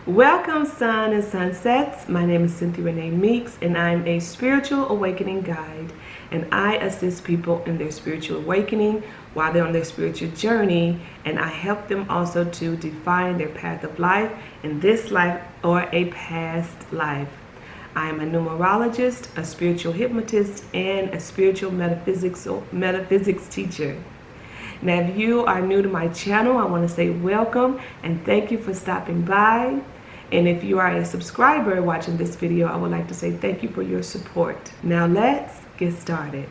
Welcome, sun and sunsets. My name is Cynthia Renee Meeks, and I'm a spiritual awakening guide. And I assist people in their spiritual awakening while they're on their spiritual journey. And I help them also to define their path of life in this life or a past life. I am a numerologist, a spiritual hypnotist, and a spiritual metaphysics teacher. Now, if you are new to my channel, I want to say welcome and thank you for stopping by. And if you are a subscriber watching this video, I would like to say thank you for your support. Now let's get started.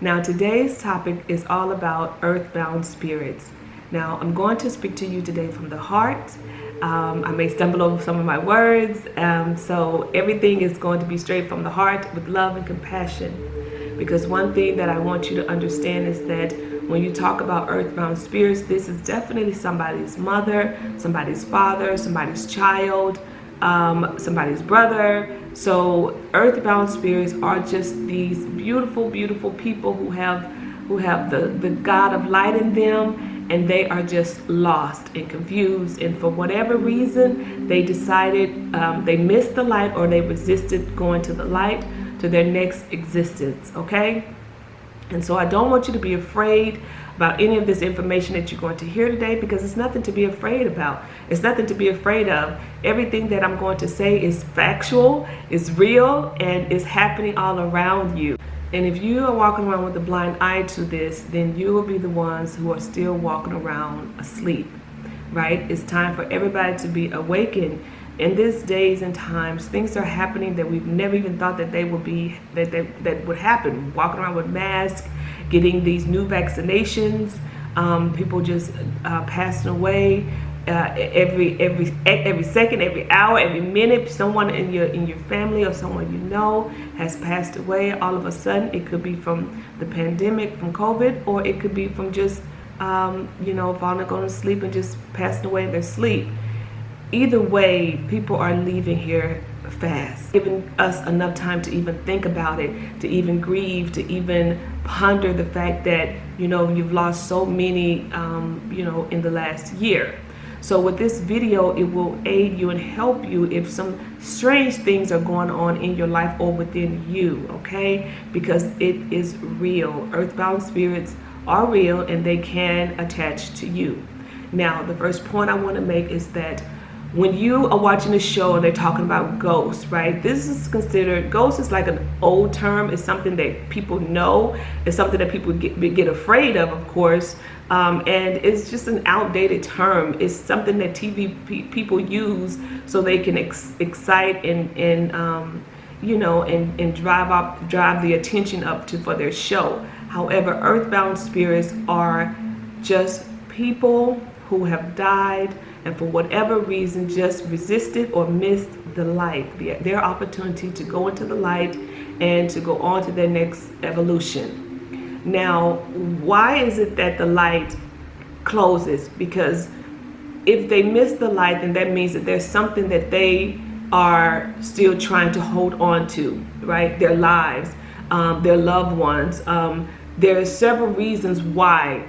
Now today's topic is all about earthbound spirits. Now I'm going to speak to you today from the heart. I may stumble over some of my words, so everything is going to be straight from the heart with love and compassion. Because one thing that I want you to understand is that when you talk about earthbound spirits, this is definitely somebody's mother, somebody's father, somebody's child, somebody's brother. So earthbound spirits are just these beautiful, beautiful people who have the God of light in them, and they are just lost and confused, and for whatever reason they decided they missed the light, or they resisted going to the light, to their next existence. Okay? And so I don't want you to be afraid about any of this information that you're going to hear today, because it's nothing to be afraid about. It's nothing to be afraid of. Everything that I'm going to say is factual, is real, and is happening all around you. And if you are walking around with a blind eye to this, then you will be the ones who are still walking around asleep, right? It's time for everybody to be awakened. In these days and times, things are happening that we've never even thought that they would be, that would happen. Walking around with masks, getting these new vaccinations, people just passing away every second, every hour, every minute. Someone in your family or someone you know has passed away. All of a sudden, it could be from the pandemic, from COVID, or it could be from just falling, going to sleep and just passing away in their sleep. Either way, people are leaving here fast, giving us enough time to even think about it, to even grieve, to even ponder the fact that you've lost so many in the last year. So with this video, it will aid you and help you if some strange things are going on in your life or within you, okay? Because it is real. Earthbound spirits are real, and they can attach to you. Now, the first point I want to make is that when you are watching a show and they're talking about ghosts, right? This is considered, ghost is like an old term. It's something that people know. It's something that people get afraid of course. And it's just an outdated term. It's something that TV people use so they can excite and drive the attention up for their show. However, earthbound spirits are just people who have died and for whatever reason just resisted or missed the light, their opportunity to go into the light and to go on to their next evolution. Now, why is it that the light closes? Because if they miss the light, then that means that there's something that they are still trying to hold on to, right? Their lives, their loved ones. There are several reasons why,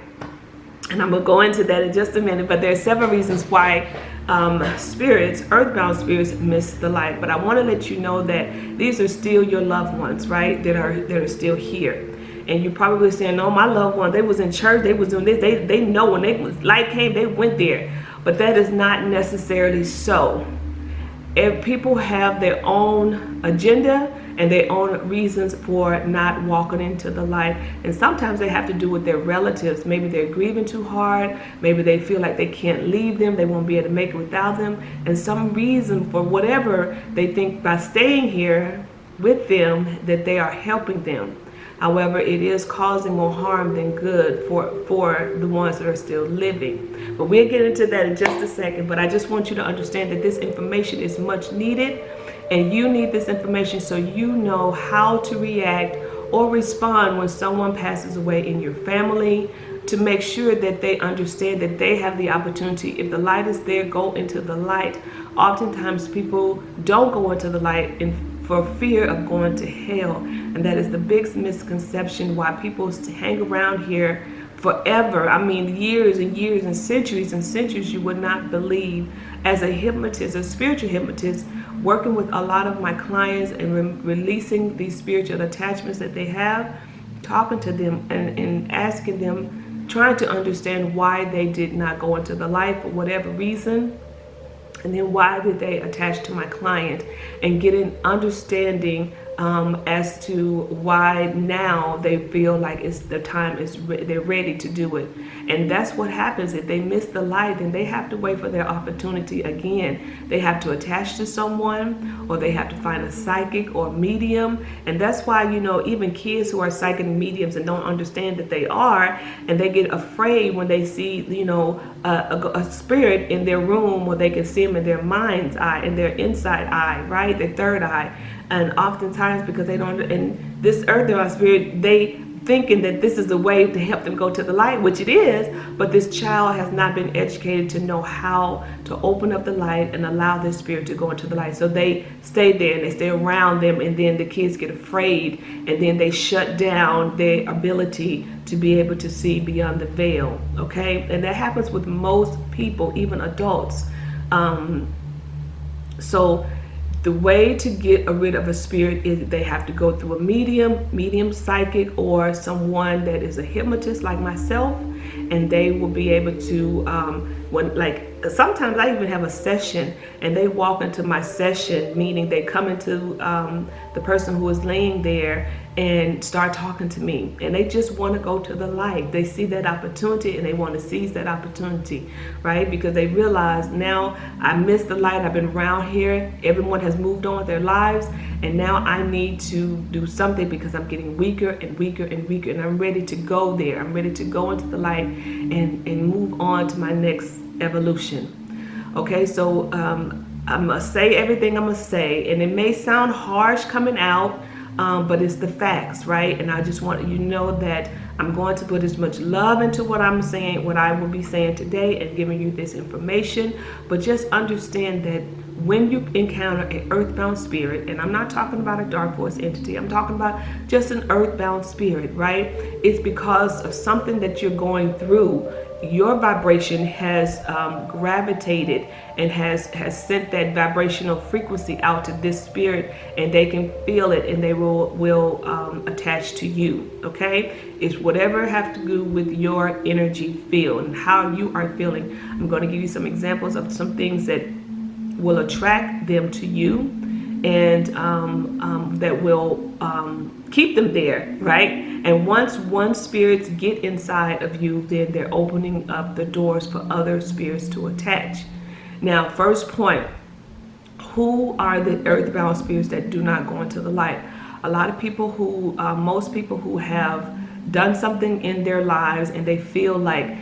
and I'm gonna go into that in just a minute, but there are several reasons why earthbound spirits miss the light. But I want to let you know that these are still your loved ones, right? That are still here. And you're probably saying, "No, my loved ones, they was in church, they was doing this, they know when light came, they went there." But that is not necessarily so. If people have their own agenda and their own reasons for not walking into the light, and sometimes they have to do with their relatives. Maybe they're grieving too hard, maybe they feel like they can't leave them, they won't be able to make it without them, and some reason for whatever, they think by staying here with them that they are helping them. However, it is causing more harm than good for the ones that are still living. But we'll get into that in just a second. But I just want you to understand that this information is much needed, and you need this information so you know how to react or respond when someone passes away in your family, to make sure that they understand that they have the opportunity. If the light is there, go into the light. Oftentimes people don't go into the light for fear of going to hell. And that is the biggest misconception why people hang around here forever. I mean, years and years and centuries, you would not believe. As a hypnotist, a spiritual hypnotist, working with a lot of my clients and releasing these spiritual attachments that they have, talking to them and asking them, trying to understand why they did not go into the light for whatever reason. And then why did they attach to my client, and get an understanding as to why now they feel like they're ready to do it. And that's what happens. If they miss the light, then they have to wait for their opportunity again. They have to attach to someone, or they have to find a psychic or medium. And that's why, even kids who are psychic mediums and don't understand that they are, and they get afraid when they see, a spirit in their room, or they can see them in their mind's eye, in their inside eye, right? Their third eye. And oftentimes, because they don't, and this earthbound spirit, they thinking that this is the way to help them go to the light, which it is, but this child has not been educated to know how to open up the light and allow this spirit to go into the light. So they stay there and they stay around them, and then the kids get afraid, and then they shut down their ability to be able to see beyond the veil, okay? And that happens with most people, even adults. So the way to get rid of a spirit is they have to go through a medium psychic, or someone that is a hypnotist like myself, and they will be able to, sometimes I even have a session, and they walk into my session, meaning they come into the person who is laying there and start talking to me, and they just want to go to the light. They see that opportunity and they want to seize that opportunity, right? Because they realize, now I missed the light. I've been around here. Everyone has moved on with their lives, and now I need to do something because I'm getting weaker and weaker and weaker, and I'm ready to go there. I'm ready to go into the light and move on to my next evolution. Okay, so I'm gonna say everything I'm gonna say, and it may sound harsh coming out, but it's the facts, right? And I just want you to know that I'm going to put as much love into what I'm saying, what I will be saying today, and giving you this information. But just understand that when you encounter an earthbound spirit, and I'm not talking about a dark force entity, I'm talking about just an earthbound spirit, right? It's because of something that you're going through. Your vibration has gravitated and has sent that vibrational frequency out to this spirit, and they can feel it, and they will attach to you, okay? It's whatever have to do with your energy field and how you are feeling. I'm going to give you some examples of some things that will attract them to you, and that will keep them there, right? And once one spirits get inside of you, then they're opening up the doors for other spirits to attach. Now, first point, who are the earthbound spirits that do not go into the light? A lot of people who, most people who have done something in their lives, and they feel like,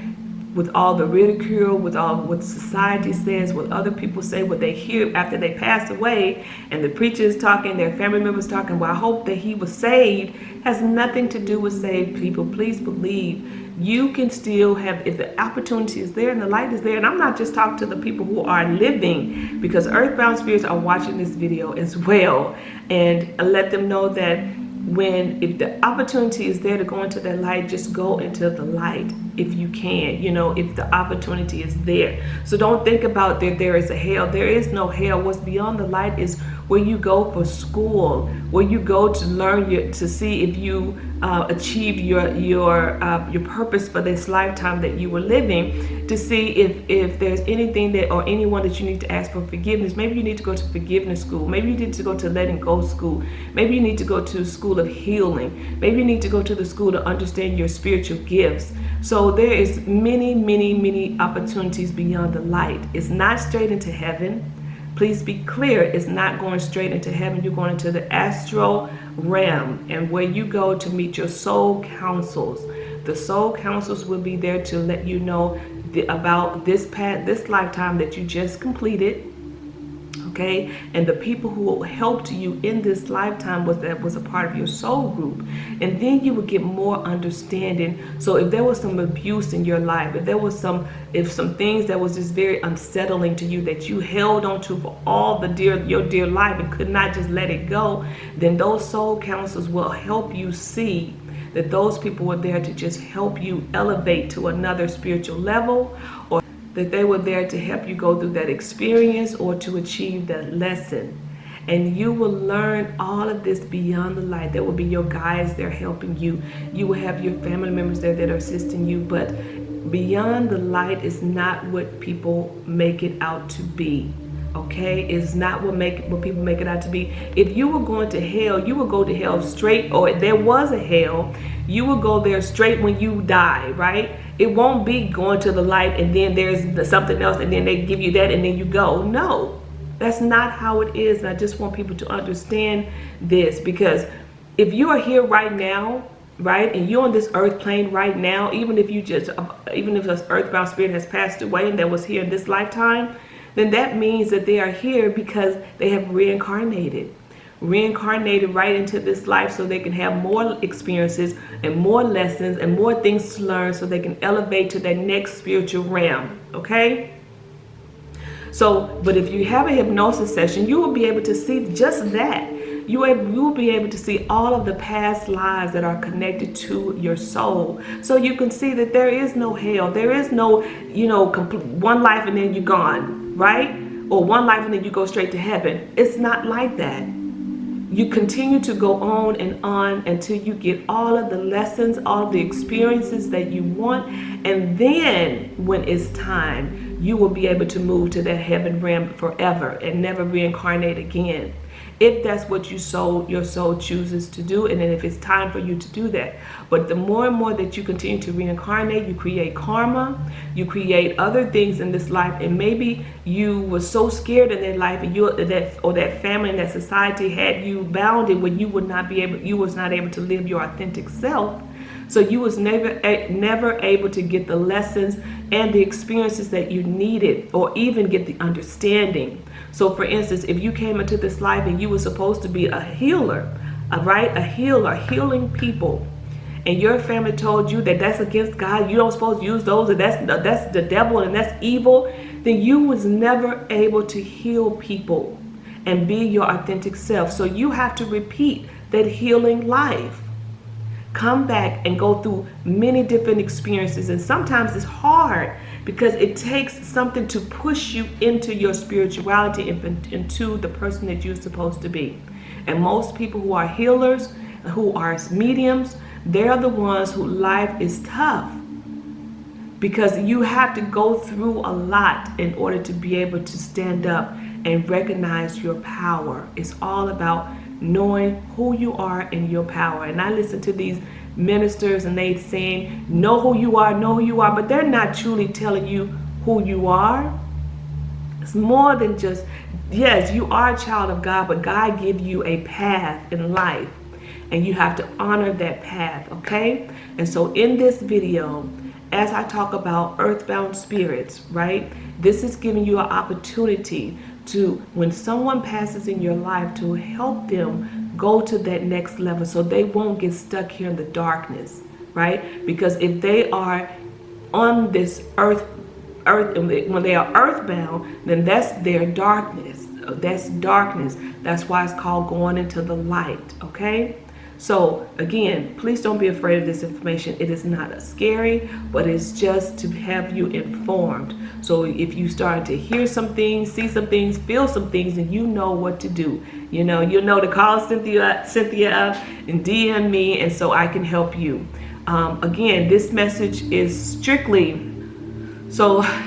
with all the ridicule, with all what society says, what other people say, what they hear after they pass away, and the preachers talking, their family members talking, well, I hope that he was saved, has nothing to do with saved people. Please believe you can still have, if the opportunity is there and the light is there. And I'm not just talking to the people who are living, because earthbound spirits are watching this video as well, and let them know that if the opportunity is there to go into that light, just go into the light if you can, if the opportunity is there. So don't think about that there is a hell. There is no hell. What's beyond the light is where you go for school, where you go to learn to see if you achieved your purpose for this lifetime that you were living, to see if there's anything that, or anyone that you need to ask for forgiveness. Maybe you need to go to forgiveness school. Maybe you need to go to letting go school. Maybe you need to go to school of healing. Maybe you need to go to the school to understand your spiritual gifts. So there is many opportunities beyond the light. It's not straight into heaven. Please be clear, it's not going straight into heaven. You're going into the astral realm, and where you go to meet your soul councils. The soul councils will be there to let you know about this lifetime that you just completed. okay? And the people who helped you in this lifetime was a part of your soul group. And then you would get more understanding. So if there was some abuse in your life, if some things that was just very unsettling to you that you held on to for all your dear life and could not just let it go, then those soul counselors will help you see that those people were there to just help you elevate to another spiritual level, or that they were there to help you go through that experience or to achieve that lesson. And you will learn all of this beyond the light. There will be your guides there helping you. You will have your family members there that are assisting you. But beyond the light is not what people make it out to be. Okay, it's not what people make it out to be. If you were going to hell, you would go to hell straight, or if there was a hell, you would go there straight when you die, right? It won't be going to the light and then there's something else and then they give you that and then you go. No, that's not how it is. And I just want people to understand this, because if you are here right now, right, and you're on this earth plane right now, even if this earthbound spirit has passed away and that was here in this lifetime, then that means that they are here because they have reincarnated right into this life so they can have more experiences and more lessons and more things to learn so they can elevate to that next spiritual realm, okay? So, but if you have a hypnosis session, you will be able to see just that. You will be able to see all of the past lives that are connected to your soul. So you can see that there is no hell. There is no, one life and then you're gone, right? Or one life and then you go straight to heaven. It's not like that. You continue to go on and on until you get all of the lessons, all of the experiences that you want. And then when it's time, you will be able to move to that heaven realm forever and never reincarnate again, if that's what your soul chooses to do, and then if it's time for you to do that. But the more and more that you continue to reincarnate, you create karma, you create other things in this life, and maybe you were so scared in that life, and that family and that society had you bounded when you was not able to live your authentic self. So you was never able to get the lessons and the experiences that you needed, or even get the understanding. So for instance, if you came into this life and you were supposed to be a healer, healing people, and your family told you that that's against God, you don't supposed to use those, and that's the devil and that's evil, then you was never able to heal people and be your authentic self. So you have to repeat that healing life. Come back and go through many different experiences, and sometimes it's hard because it takes something to push you into your spirituality and into the person that you're supposed to be. And most people who are healers, who are mediums, they're the ones whose life is tough, because you have to go through a lot in order to be able to stand up and recognize your power. It's all about knowing who you are and your power. And I listen to these ministers and they saying, know who you are, but they're not truly telling you who you are. It's more than just, yes, you are a child of God, but God give you a path in life, and you have to honor that path, okay? And so in this video, as I talk about earthbound spirits, right, this is giving you an opportunity to, when someone passes in your life, to help them go to that next level so they won't get stuck here in the darkness, right? Because if they are on this earth, when they are earthbound, then that's their darkness. That's darkness. That's why it's called going into the light, okay? So again, please don't be afraid of this information. It is not scary, but it's just to have you informed. So if you start to hear some things, see some things, feel some things, and you know what to do. You know to call Cynthia up and DM me, and so I can help you. Again, this message is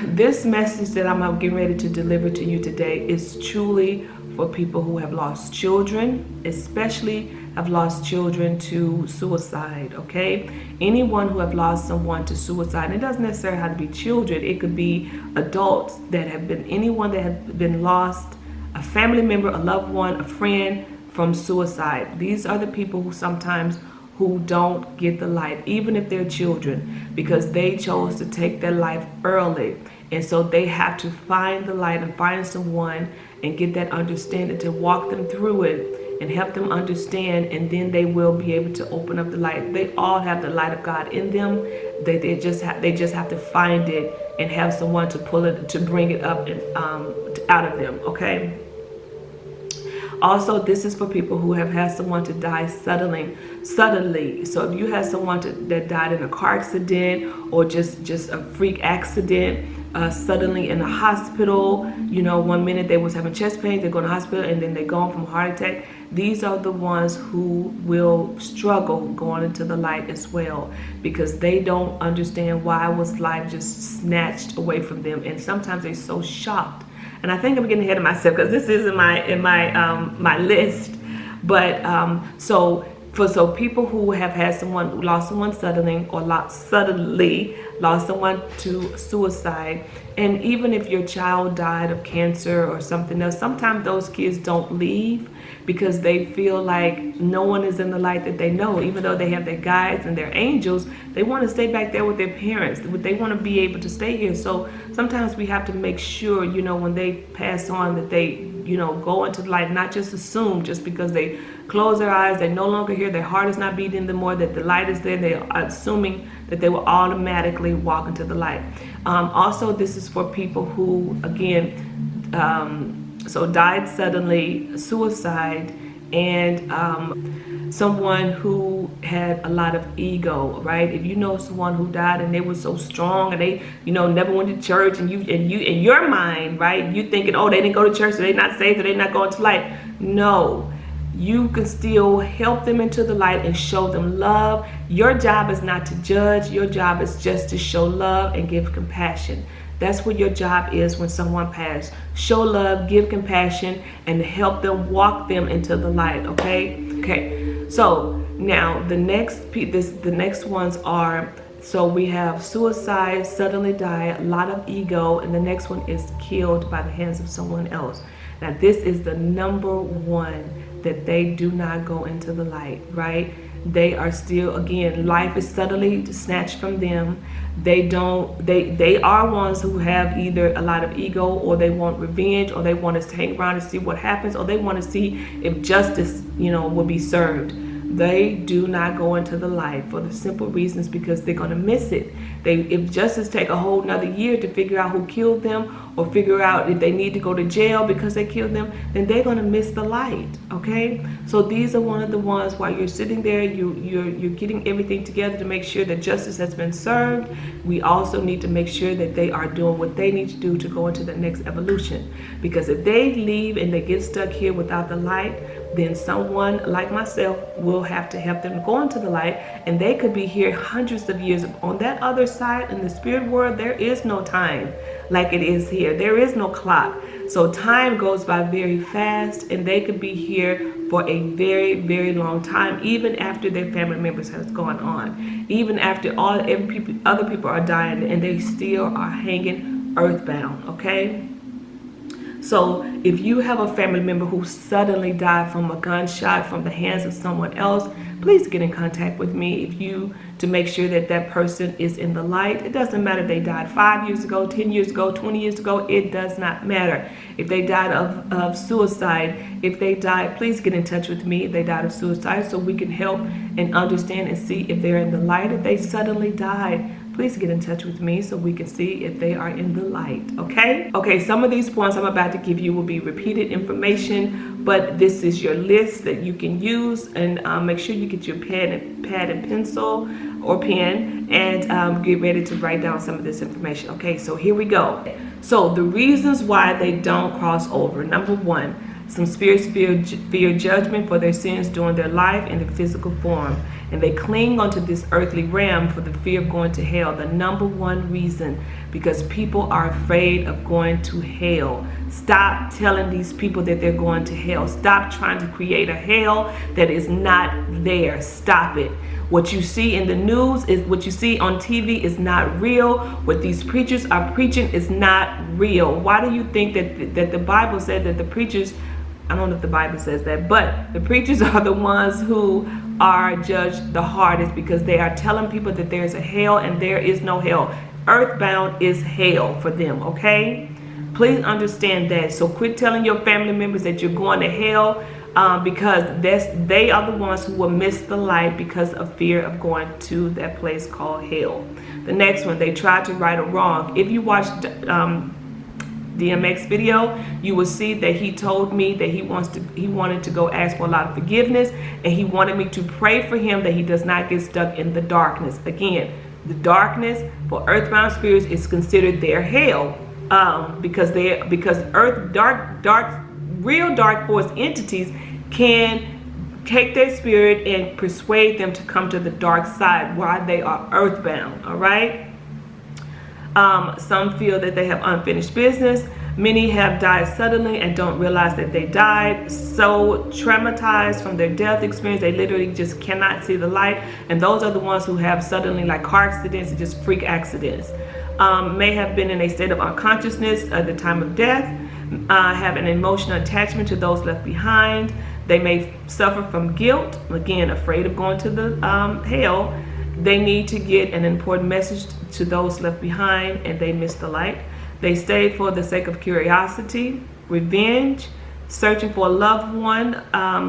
this message that I'm getting ready to deliver to you today is truly for people who have lost children, especially have lost children to suicide, okay? Anyone who have lost someone to suicide, it doesn't necessarily have to be children. It could be adults that have been, anyone that have been lost, a family member, a loved one, a friend from suicide. These are the people who sometimes who don't get the light, even if they're children, because they chose to take their life early. And so they have to find the light and find someone and get that understanding to walk them through it and help them understand, and then they will be able to open up the light. They all have the light of God in them. They just have to find it and have someone to pull it, to bring it up and out of them. Okay. Also, this is for people who have had someone to die suddenly. So if you had someone that died in a car accident or just a freak accident, suddenly in the hospital, you know, 1 minute they was having chest pain, they go to the hospital, and then they go on from a heart attack. These are the ones who will struggle going into the light as well, because they don't understand why was life just snatched away from them, and sometimes they're so shocked. And I think I'm getting ahead of myself because this is in my list. But so people who have had someone who lost someone suddenly or suddenly lost someone to suicide, and even if your child died of cancer or something else, sometimes those kids don't leave because they feel like no one is in the light that they know. Even though they have their guides and their angels, they want to stay back there with their parents. They want to be able to stay here. So sometimes we have to make sure, you know, when they pass on, that they, you know, go into the light, not just assume just because they close their eyes, they're no longer here, their heart is not beating anymore, that the light is there, they're assuming that they will automatically walk into the light. Also, this is for people who, again, so died suddenly, suicide, and someone who had a lot of ego, right? If you know someone who died and they were so strong and they, you know, never went to church, and you in your mind, right, you thinking, oh, they didn't go to church, so they're not saved, or they're not going to light. No, you can still help them into the light and show them love. Your job is not to judge. Your job is just to show love and give compassion. That's what your job is when someone passed. Show love, give compassion, and help them, walk them into the light. Okay. So now the next ones are, so we have suicide, suddenly die, a lot of ego, and the next one is killed by the hands of someone else. Now this is the number one, that they do not go into the light, right? They are still, again, life is suddenly snatched from them. They are ones who have either a lot of ego, or they want revenge, or they want us to hang around and see what happens, or they want to see if justice, you know, will be served. They do not go into the light for the simple reasons because they're going to miss it. If justice take a whole nother year to figure out who killed them, or figure out if they need to go to jail because they killed them, then they're going to miss the light. Okay, so these are one of the ones while you're sitting there, you're getting everything together to make sure that justice has been served. We also need to make sure that they are doing what they need to do to go into the next evolution, because if they leave and they get stuck here without the light, then someone like myself will have to help them go into the light, and they could be here hundreds of years. On that other side, in the spirit world, there is no time like it is here. There is no clock. So time goes by very fast, and they could be here for a very, very long time, even after their family members has gone on, even after other people are dying, and they still are hanging earthbound. Okay. So if you have a family member who suddenly died from a gunshot from the hands of someone else, please get in contact with me to make sure that that person is in the light. It doesn't matter if they died 5 years ago, 10 years ago, 20 years ago. It does not matter. If they died of suicide, if they died, please get in touch with me if they died of suicide, so we can help and understand and see if they're in the light. If they suddenly died, please get in touch with me so we can see if they are in the light. Okay, some of these points I'm about to give you will be repeated information, but this is your list that you can use, and make sure you get your pad and pencil or pen, and get ready to write down some of this information. Okay, so here we go. So the reasons why they don't cross over. Number one, some spirits fear judgment for their sins during their life in the physical form, and they cling onto this earthly realm for the fear of going to hell. The number one reason, because people are afraid of going to hell. Stop telling these people that they're going to hell. Stop trying to create a hell that is not there. Stop it. What you see in the news, is what you see on TV, is not real. What these preachers are preaching is not real. Why do you think that the Bible said that the preachers, I don't know if the Bible says that, but the preachers are the ones who are judged the hardest, because they are telling people that there's a hell, and there is no hell. Earthbound is hell for them, okay? Please understand that. So quit telling your family members that you're going to hell, because they are the ones who will miss the light because of fear of going to that place called hell. The next one, they tried to right a wrong. If you watched DMX video, you will see that he told me that he wanted to go ask for a lot of forgiveness, and he wanted me to pray for him that he does not get stuck in the darkness. Again, the darkness for earthbound spirits is considered their hell, because real dark force entities can take their spirit and persuade them to come to the dark side while they are earthbound. All right. Some feel that they have unfinished business. Many have died suddenly and don't realize that they died. So traumatized from their death experience, they literally just cannot see the light. And those are the ones who have suddenly, like car accidents and just freak accidents. May have been in a state of unconsciousness at the time of death. Have an emotional attachment to those left behind. They may suffer from guilt, again, afraid of going to the hell. They need to get an important message to those left behind, and they miss the light. They stayed for the sake of curiosity, revenge, searching for a loved one,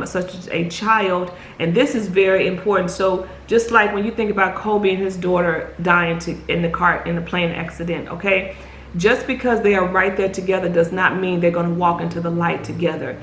such as a child. And this is very important. So just like when you think about Kobe and his daughter dying in the plane accident, okay? Just because they are right there together does not mean they're going to walk into the light together.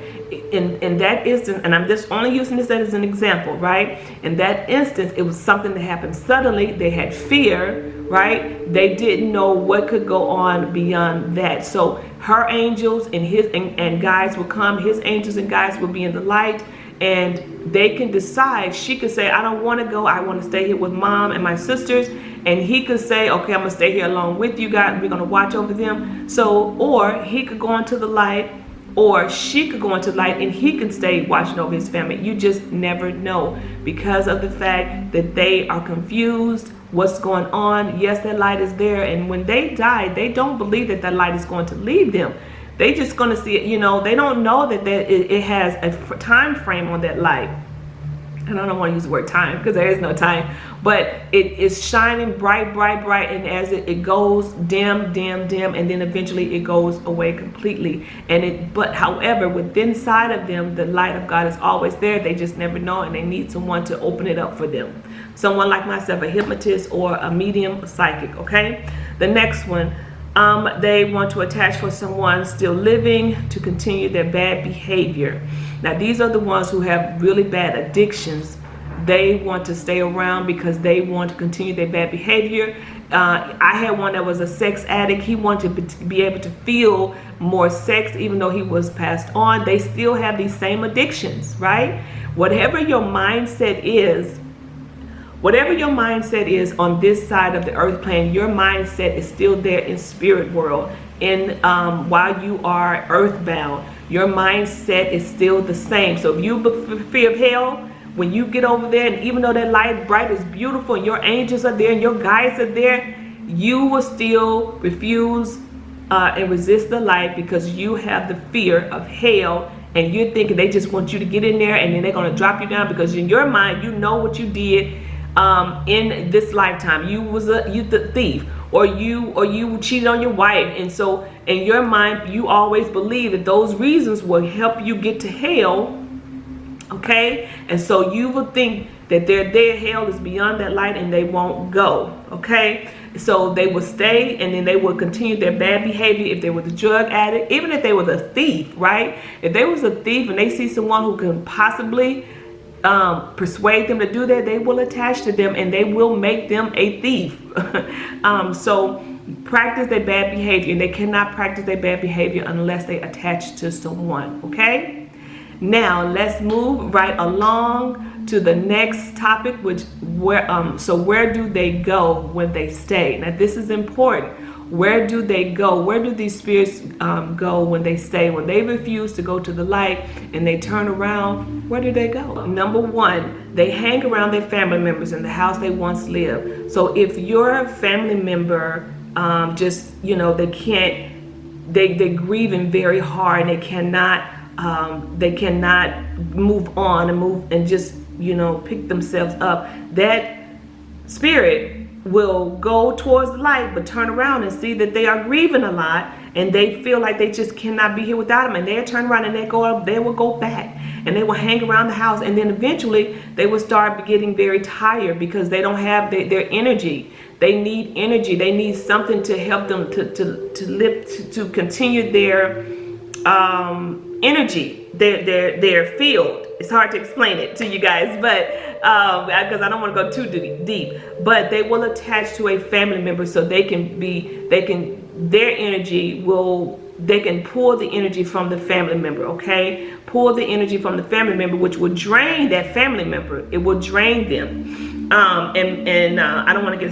In that instance, and I'm just only using this as an example, right? In that instance, it was something that happened suddenly. They had fear, right? They didn't know what could go on beyond that. So her angels and guides will come. His angels and guides will be in the light, and they can decide. She could say, I don't want to go. I want to stay here with mom and my sisters. And he could say, okay, I'm going to stay here along with you guys. We're going to watch over them. So, or he could go into the light, or she could go into the light, and he can stay watching over his family. You just never know, because of the fact that they are confused what's going on. Yes, that light is there. And when they die, they don't believe that that light is going to leave them. They just going to see it, they don't know that it has a time frame on that light. And I don't want to use the word time because there is no time, but it is shining bright, bright, bright. And as it goes dim, dim, dim, and then eventually it goes away completely. But however, within inside of them, the light of God is always there. They just never know, and they need someone to open it up for them. Someone like myself, a hypnotist or a medium, a psychic, okay? The next one, they want to attach for someone still living to continue their bad behavior. Now, these are the ones who have really bad addictions. They want to stay around because they want to continue their bad behavior. I had one that was a sex addict. He wanted to be able to feel more sex even though he was passed on. They still have these same addictions, right? Whatever your mindset is on this side of the earth plane, your mindset is still there in spirit world. While you are earthbound, your mindset is still the same. So if you fear of hell, when you get over there, and even though that light bright is beautiful, and your angels are there and your guides are there, you will still refuse and resist the light because you have the fear of hell. And you're thinking they just want you to get in there, and then they're going to drop you down, because in your mind, you know what you did in this lifetime. You the thief, or you cheated on your wife, and so in your mind you always believe that those reasons will help you get to hell, okay? And so you will think that their hell is beyond that light, and they won't go, okay? So they will stay, and then they will continue their bad behavior. If they were the drug addict, even if they were the thief, right? If they was a thief and they see someone who can possibly persuade them to do that, they will attach to them, and they will make them a thief. So practice their bad behavior, and they cannot practice their bad behavior unless they attach to someone, okay? Now let's move right along to the next topic, where do they go when they stay? Now this is important. Where do they go? Where do these spirits go when they stay? When they refuse to go to the light and they turn around, where do they go? Number one, they hang around their family members in the house they once lived. So if your family member they're grieving very hard, and they cannot move on and just pick themselves up, that spirit will go towards the light, but turn around and see that they are grieving a lot, and they feel like they just cannot be here without them, and they'll turn around and they will go back, and they will hang around the house, and then eventually they will start getting very tired because they don't have their energy. They need energy. They need something to help them to live, to continue their energy, their field. It's hard to explain it to you guys, but because I don't want to go too deep. But they will attach to a family member, so they can pull the energy from the family member. Okay, pull the energy from the family member, which will drain that family member. It will drain them. I don't want to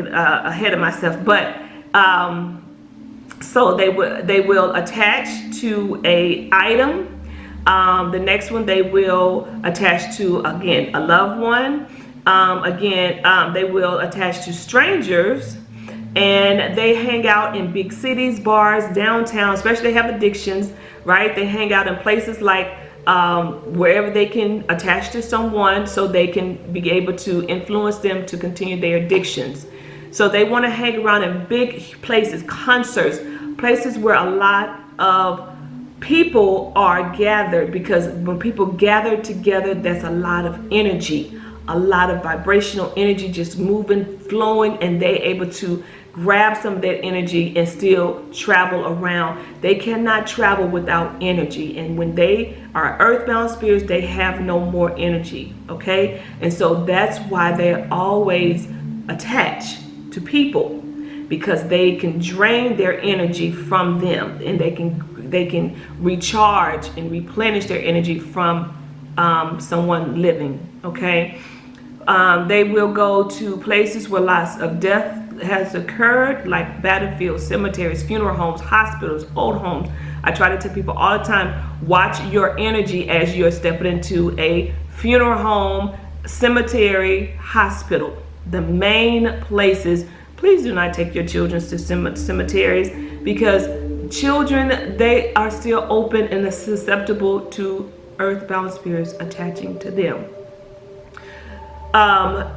get ahead of myself, but so they will attach to a item. The next one, they will attach to, again, a loved one. They will attach to strangers, and they hang out in big cities, bars, downtown, especially they have addictions, right? They hang out in places like wherever they can attach to someone, so they can be able to influence them to continue their addictions. So they want to hang around in big places, concerts, places where a lot of people are gathered, because when people gather together, that's a lot of energy, a lot of vibrational energy just moving, flowing, and they're able to grab some of that energy and still travel around. They cannot travel without energy, and when they are earthbound spirits, they have no more energy. Okay, and so that's why they're always attached to people, because they can drain their energy from them, and they can recharge and replenish their energy from someone living. Okay, they will go to places where lots of death has occurred, like battlefields, cemeteries, funeral homes, hospitals, old homes. I try to tell people all the time, watch your energy as you're stepping into a funeral home, cemetery, hospital. The main places. Please do not take your children to cemeteries, because children, they are still open and susceptible to earthbound spirits attaching to them.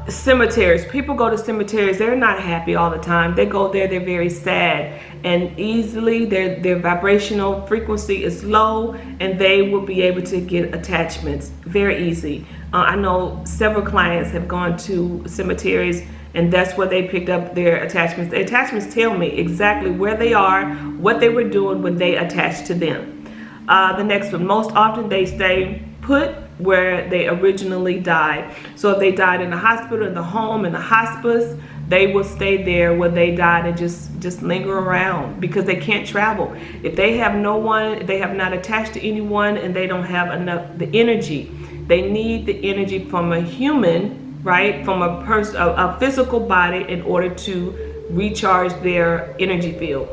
Cemeteries, people go to cemeteries, they're not happy all the time. They go there, they're very sad, and easily their vibrational frequency is low, and they will be able to get attachments very easy. I know several clients have gone to cemeteries, and that's where they picked up their attachments. The attachments tell me exactly where they are, what they were doing when they attached to them. The next one, most often they stay put where they originally died. So if they died in the hospital, in the home, in the hospice, they will stay there where they died and just linger around, because they can't travel. If they have no one, they have not attached to anyone, and they don't have enough the energy. They need the energy from a human, right? From a person, a physical body, in order to recharge their energy field.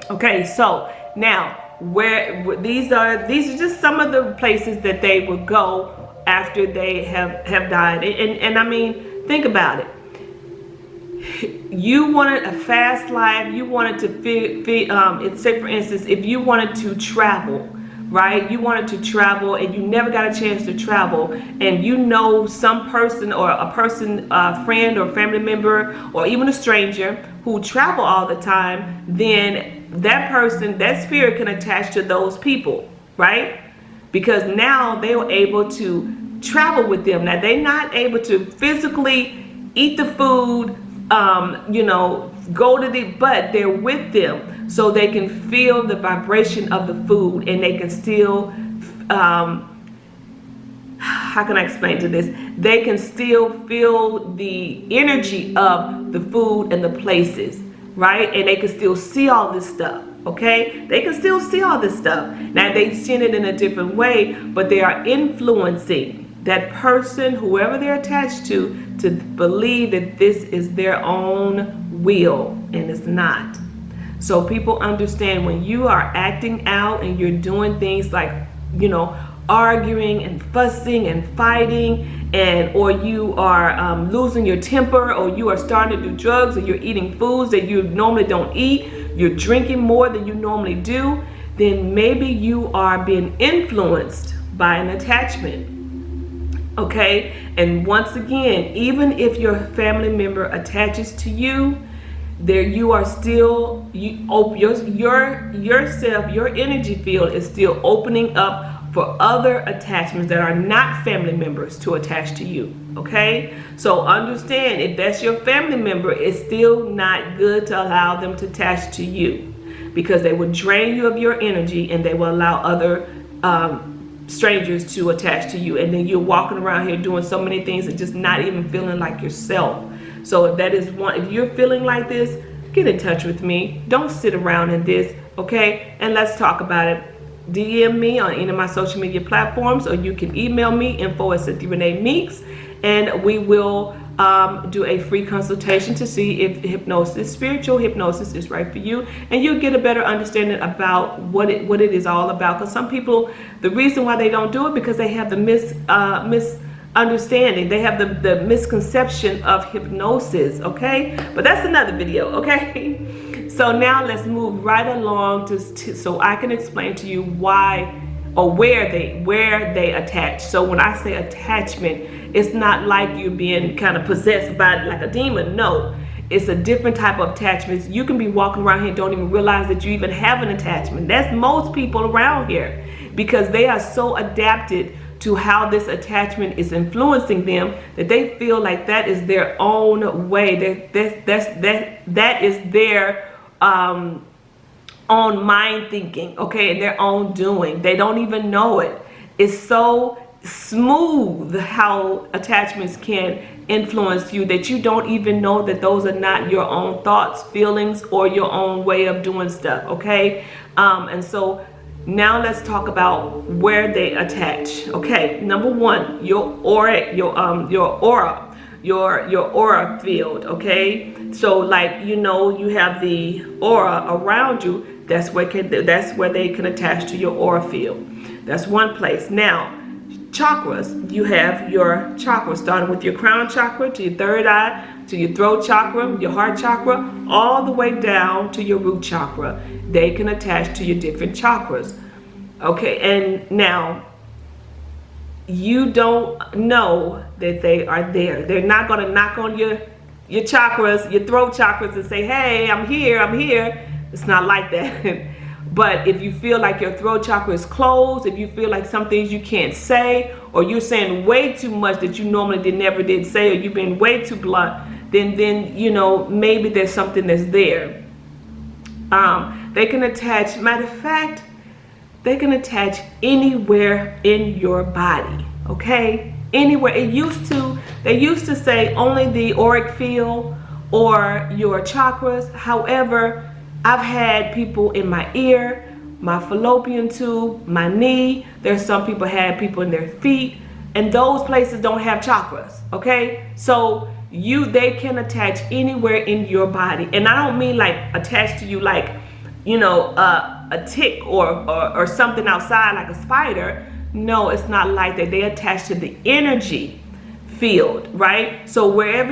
Okay, so now where these are just some of the places that they would go after they have died. And I mean, think about it. You wanted a fast life. You wanted to say, for instance, if you wanted to travel, right? You wanted to travel and you never got a chance to travel, and you know some person, or a friend or family member, or even a stranger who travel all the time, then that person, that spirit can attach to those people, right? Because now they were able to travel with them. Now they're not able to physically eat the food, go to but they're with them, so they can feel the vibration of the food, and they can still, how can I explain to this? They can still feel the energy of the food and the places, right? And they can still see all this stuff. Okay, they can still see all this stuff. Now they see it in a different way, but they are influencing that person, whoever they're attached to believe that this is their own will, and it's not. So people understand, when you are acting out and you're doing things like, arguing and fussing and fighting, or you are losing your temper, or you are starting to do drugs, or you're eating foods that you normally don't eat, you're drinking more than you normally do, then maybe you are being influenced by an attachment. Okay, and once again, even if your family member attaches to you, there you are still yourself, your energy field is still opening up for other attachments that are not family members to attach to you. Okay, so understand, if that's your family member, it's still not good to allow them to attach to you, because they will drain you of your energy and they will allow other strangers to attach to you, and then you're walking around here doing so many things and just not even feeling like yourself. So if that is one, if you're feeling like this, get in touch with me. Don't sit around in this, okay? And let's talk about it. DM me on any of my social media platforms, or you can email me, info@CynthiaReneeMeeks, and we will do a free consultation to see if spiritual hypnosis is right for you, and you'll get a better understanding about what it is all about. Because some people, the reason why they don't do it, because they have the misunderstanding, they have the misconception of hypnosis. Okay, but that's another video. Okay, so now let's move right along so I can explain to you why or where they attach. So when I say attachment, it's not like you being kind of possessed by like a demon. No, it's a different type of attachment. You can be walking around here and don't even realize that you even have an attachment. That's most people around here, because they are so adapted to how this attachment is influencing them that they feel like that is their own way. That is their own mind thinking, okay, and their own doing. They don't even know it. It's so smooth how attachments can influence you that you don't even know that those are not your own thoughts, feelings, or your own way of doing stuff. Okay, and so now let's talk about where they attach. Okay, number one, your aura, your aura field. Okay, so like, you know, you have the aura around you. That's where they can attach to your aura field. That's one place. Now, chakras, you have your chakras starting with your crown chakra to your third eye, to your throat chakra, your heart chakra, all the way down to your root chakra. They can attach to your different chakras. Okay, and now you don't know that they are there. They're not going to knock on your chakras, your throat chakras, and say, hey, I'm here. It's not like that. But if you feel like your throat chakra is closed, if you feel like some things you can't say, or you're saying way too much that you normally never did say, or you've been way too blunt, then you know, maybe there's something that's there. They can attach, matter of fact, they can attach anywhere in your body. Okay, anywhere. They used to say only the auric field or your chakras. However, I've had people in my ear, my fallopian tube, my knee. There's some people had people in their feet, and those places don't have chakras. Okay, so they can attach anywhere in your body, and I don't mean like attached to you like, you know, a tick or something outside like a spider. No, it's not like that. They attach to the energy field, right? So wherever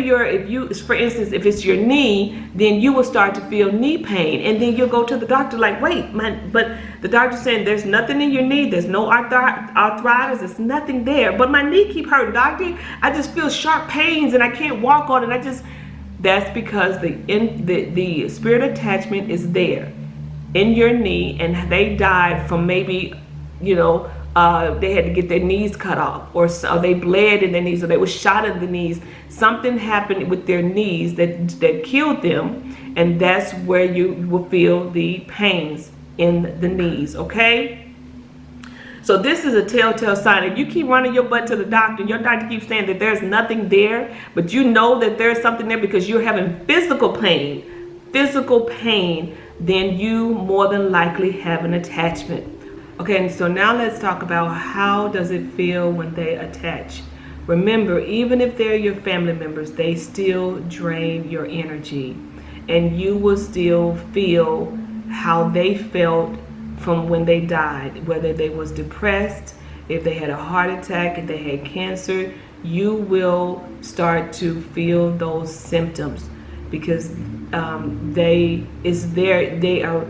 for instance, if it's your knee, then you will start to feel knee pain, and then you'll go to the doctor like, wait, but the doctor's saying there's nothing in your knee, there's no arthritis, there's nothing there, but my knee keep hurting, doctor. I just feel sharp pains and I can't walk on it. That's because the spirit attachment is there in your knee, and they died from maybe, you know, they had to get their knees cut off, or they bled in their knees, or they were shot in the knees. Something happened with their knees that killed them, and that's where you will feel the pains in the knees. Okay, so this is a telltale sign. If you keep running your butt to the doctor, and your doctor keeps saying that there's nothing there, but you know that there's something there because you're having physical pain, then you more than likely have an attachment. Okay, and so now let's talk about how does it feel when they attach. Remember, even if they're your family members, they still drain your energy, and you will still feel how they felt from when they died, whether they was depressed, if they had a heart attack, if they had cancer. You will start to feel those symptoms because they are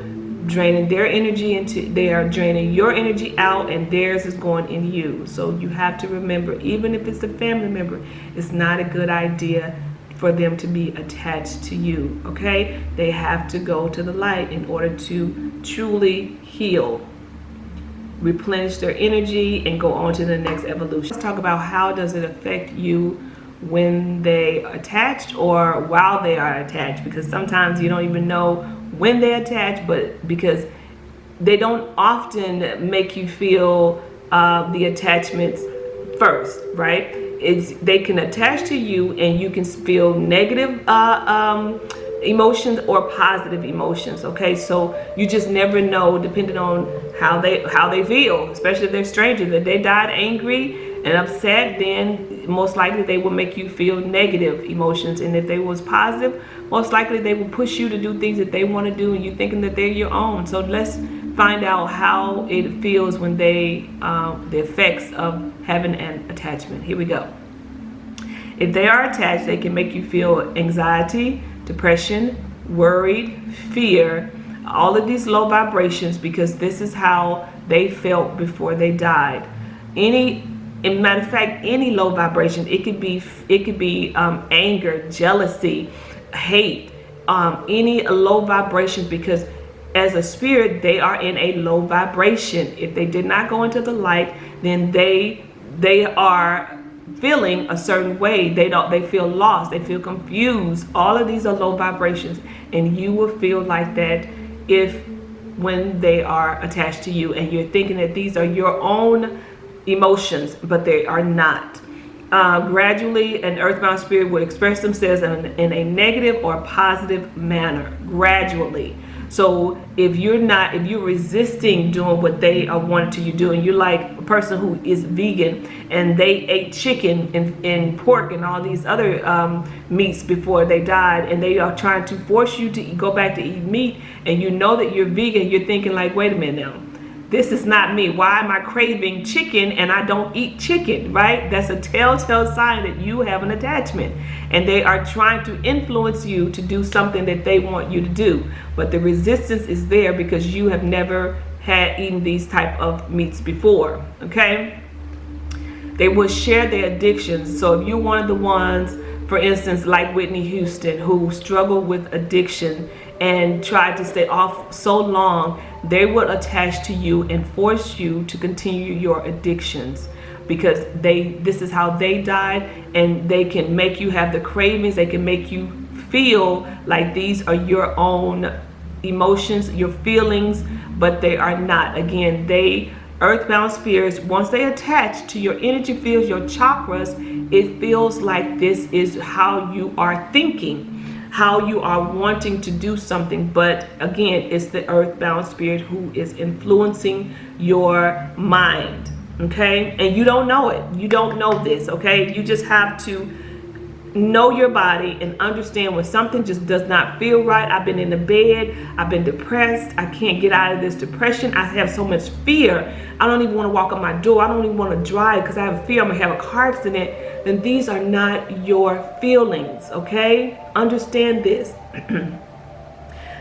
draining their energy into, they are draining your energy out, and theirs is going in you. So you have to remember, even if it's a family member, it's not a good idea for them to be attached to you, okay? They have to go to the light in order to truly heal, replenish their energy, and go on to the next evolution. Let's talk about how does it affect you when they are attached or while they are attached, because sometimes you don't even know when they attach, but because they don't often make you feel the attachments first, right? They can attach to you and you can feel negative emotions or positive emotions, okay? So you just never know, depending on how they feel, especially if they're strangers. If they died angry and upset, then most likely they will make you feel negative emotions. And if they was positive, most likely they will push you to do things that they want to do and you thinking that they're your own. So let's find out how it feels when the effects of having an attachment. Here we go. If they are attached, they can make you feel anxiety, depression, worried, fear, all of these low vibrations, because this is how they felt before they died. Matter of fact, any low vibration, it could be anger, jealousy, hate, any low vibration, because as a spirit, they are in a low vibration. If they did not go into the light, then they are feeling a certain way. They feel lost, they feel confused. All of these are low vibrations, and you will feel like that when they are attached to you and you're thinking that these are your own emotions, but they are not. Gradually, an earthbound spirit will express themselves in a negative or positive manner, gradually. So if you're resisting doing what they are wanting you to do, and you're like a person who is vegan and they ate chicken and pork and all these other meats before they died, and they are trying to force you to go back to eat meat, and you know that you're vegan, you're thinking like, wait a minute now, this is not me. Why am I craving chicken and I don't eat chicken, right? That's a telltale sign that you have an attachment, and they are trying to influence you to do something that they want you to do. But the resistance is there because you have never had eaten these type of meats before, okay? They will share their addictions. So if you're one of the ones, for instance, like Whitney Houston, who struggled with addiction and tried to stay off so long, they will attach to you and force you to continue your addictions, because this is how they died, and they can make you have the cravings. They can make you feel like these are your own emotions, your feelings, but they are not. Again, earthbound spirits, once they attach to your energy fields, your chakras, it feels like this is how you are thinking, how you are wanting to do something. But again, it's the earthbound spirit who is influencing your mind, okay? And you don't know it. You don't know this, okay? You just have to know your body and understand when something just does not feel right. I've been in the bed, I've been depressed, I can't get out of this depression, I have so much fear, I don't even want to walk up my door, I don't even want to drive because I have fear I'm gonna have a car accident. Then these are not your feelings, okay? Understand this.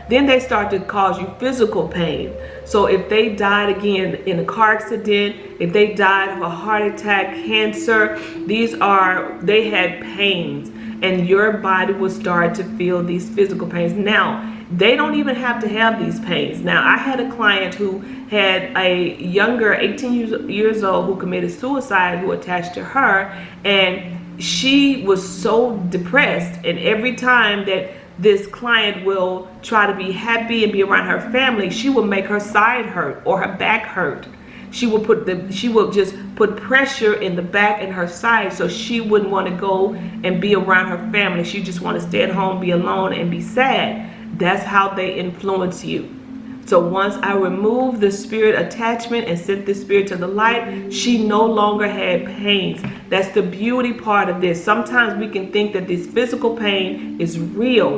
Then they start to cause you physical pain. So if they died again in a car accident, if they died of a heart attack, cancer, they had pains, and your body will start to feel these physical pains. Now, they don't even have to have these pains. Now, I had a client who had a younger 18 years old who committed suicide, who attached to her, and she was so depressed, and every time that this client will try to be happy and be around her family, she will make her side hurt or her back hurt. She will just put pressure in the back and her side, so she wouldn't want to go and be around her family. She just want to stay at home, be alone, and be sad. That's how they influence you. So once I removed the spirit attachment and sent the spirit to the light, she no longer had pains. That's the beauty part of this. Sometimes we can think that this physical pain is real,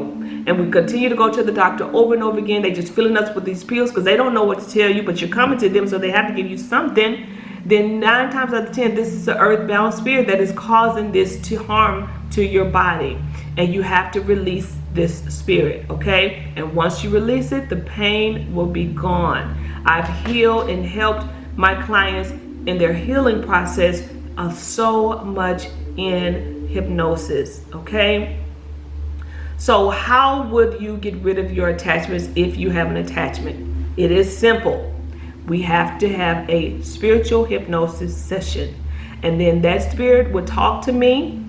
and we continue to go to the doctor over and over again. They just filling us with these pills because they don't know what to tell you, but you're coming to them, so they have to give you something. Then 9 times out of 10, this is an earthbound spirit that is causing this to harm to your body, and you have to release this spirit, okay? And once you release it, the pain will be gone. I've healed and helped my clients in their healing process of so much in hypnosis, okay? So how would you get rid of your attachments if you have an attachment? It is simple. We have to have a spiritual hypnosis session. And then that spirit would talk to me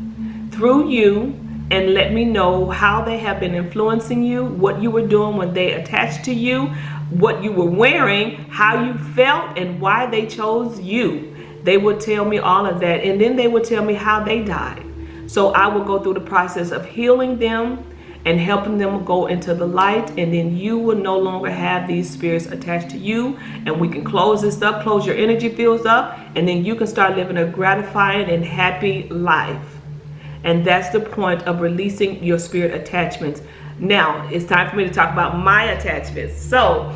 through you and let me know how they have been influencing you, what you were doing when they attached to you, what you were wearing, how you felt, and why they chose you. They would tell me all of that, and then they would tell me how they died. So I will go through the process of healing them and helping them go into the light, and then you will no longer have these spirits attached to you, and we can close this up, close your energy fields up, and then you can start living a gratifying and happy life. And that's the point of releasing your spirit attachments. Now, it's time for me to talk about my attachments. So,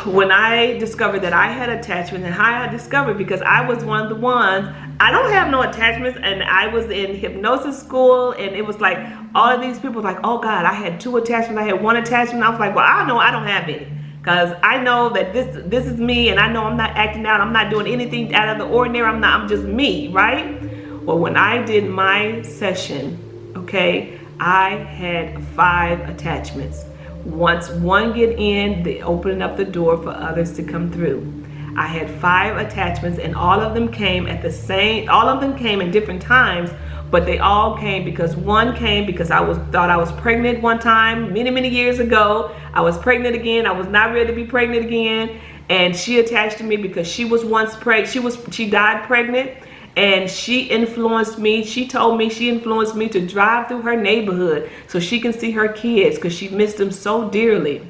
when I discovered that I had attachments, and how I discovered, because I was one of the ones, I don't have no attachments, and I was in hypnosis school, and it was like, all of these people like, oh God, I had 2 attachments, I had 1 attachment. I was like, well, I know I don't have any, because I know that this is me, and I know I'm not acting out, I'm not doing anything out of the ordinary, I'm just me, right? Well, when I did my session, okay, I had 5 attachments. Once one get in, they open up the door for others to come through. I had 5 attachments, and all of them came at the same, all of them came in different times, but they all came because one came because I thought I was pregnant one time, many years ago. I was pregnant again. I was not ready to be pregnant again. And she attached to me because she was once pregnant. She died pregnant. And she influenced me. She told me she influenced me to drive through her neighborhood so she can see her kids because she missed them so dearly.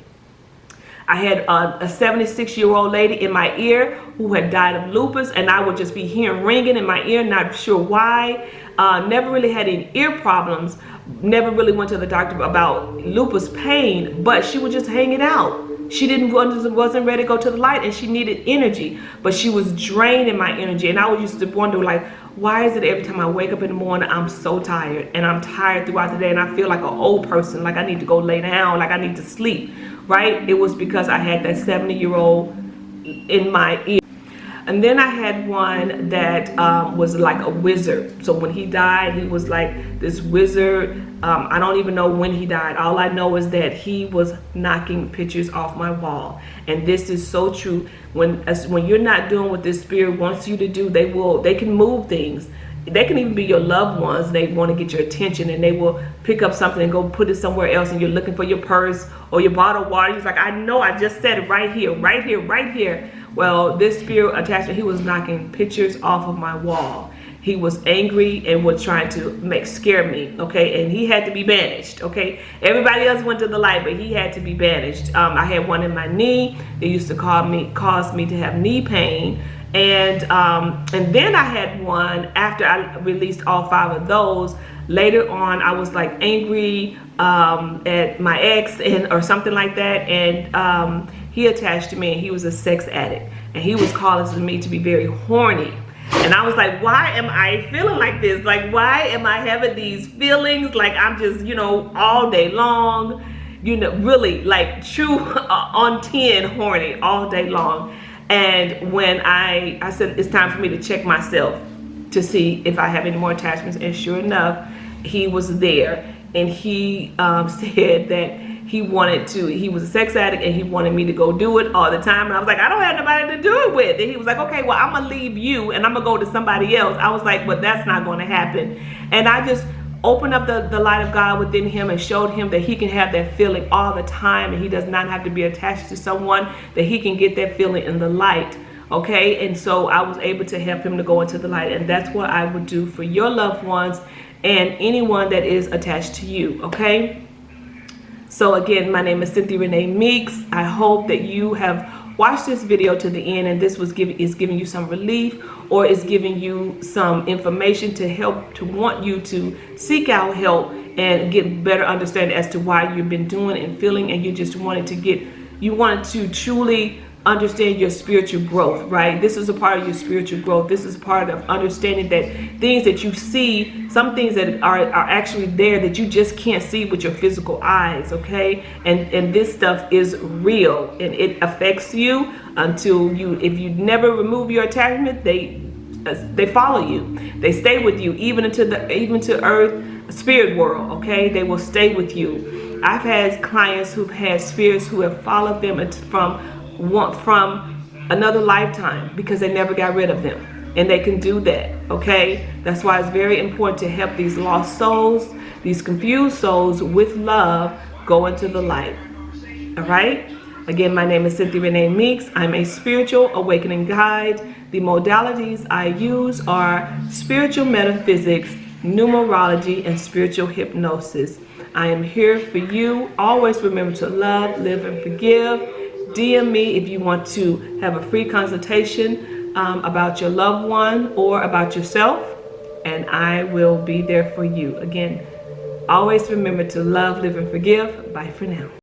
I had a 76-year-old lady in my ear who had died of lupus, and I would just be hearing ringing in my ear, not sure why. Never really had any ear problems. Never really went to the doctor about lupus pain, but she would just hang it out. She wasn't ready to go to the light, and she needed energy, but she was draining my energy. And I used to wonder, like, why is it every time I wake up in the morning, I'm so tired, and I'm tired throughout the day, and I feel like an old person, like I need to go lay down, like I need to sleep, right? It was because I had that 70-year-old in my ear. And then I had one that was like a wizard. So when he died, he was like this wizard. I don't even know when he died. All I know is that he was knocking pictures off my wall. And this is so true. When you're not doing what this spirit wants you to do, they can move things. They can even be your loved ones. They want to get your attention, and they will pick up something and go put it somewhere else, and you're looking for your purse or your bottle of water. He's like, I know, I just said it right here, right here, right here. Well, this spirit attachment, he was knocking pictures off of my wall. He was angry and was trying to scare me, okay? And he had to be banished, okay? Everybody else went to the light, but he had to be banished. I had one in my knee. They used to cause me to have knee pain. And then I had one after I released all 5 of those. Later on, I was like angry at my ex or something like that, and he attached to me, and he was a sex addict, and he was causing me to be very horny. And I was like, why am I feeling like this? Like, why am I having these feelings? Like, I'm just, all day long, really like true on 10 horny all day long. And when I said it's time for me to check myself to see if I have any more attachments, and sure enough, he was there, and he said that he was a sex addict, and he wanted me to go do it all the time. And I was like, I don't have nobody to do it with. And he was like, okay, well, I'm gonna leave you and I'm gonna go to somebody else. I was like, but that's not gonna happen. And I just opened up the light of God within him and showed him that he can have that feeling all the time, and he does not have to be attached to someone, that he can get that feeling in the light. Okay, and so I was able to help him to go into the light, and that's what I would do for your loved ones and anyone that is attached to you. Okay, so again, my name is Cynthia Renee Meeks. I hope that you have watched this video to the end, and this is giving you some relief, or is giving you some information to want you to seek out help and get better understanding as to why you've been doing and feeling, and you just wanted to truly understand your spiritual growth, right? This is a part of your spiritual growth. This is part of understanding that things that you see, some things that are actually there that you just can't see with your physical eyes, okay? And this stuff is real, and it affects you until you, if you never remove your attachment, they follow you. They stay with you even to earth, spirit world, okay? They will stay with you. I've had clients who've had spirits who have followed them from another lifetime because they never got rid of them, and they can do that, okay? That's why it's very important to help these lost souls, these confused souls, with love go into the light. All right, again, my name is Cynthia Renee Meeks. I'm a spiritual awakening guide. The modalities I use are spiritual metaphysics, numerology, and spiritual hypnosis. I am here for you. Always remember to love, live, and forgive. DM me if you want to have a free consultation about your loved one or about yourself, and I will be there for you. Again, always remember to love, live, and forgive. Bye for now.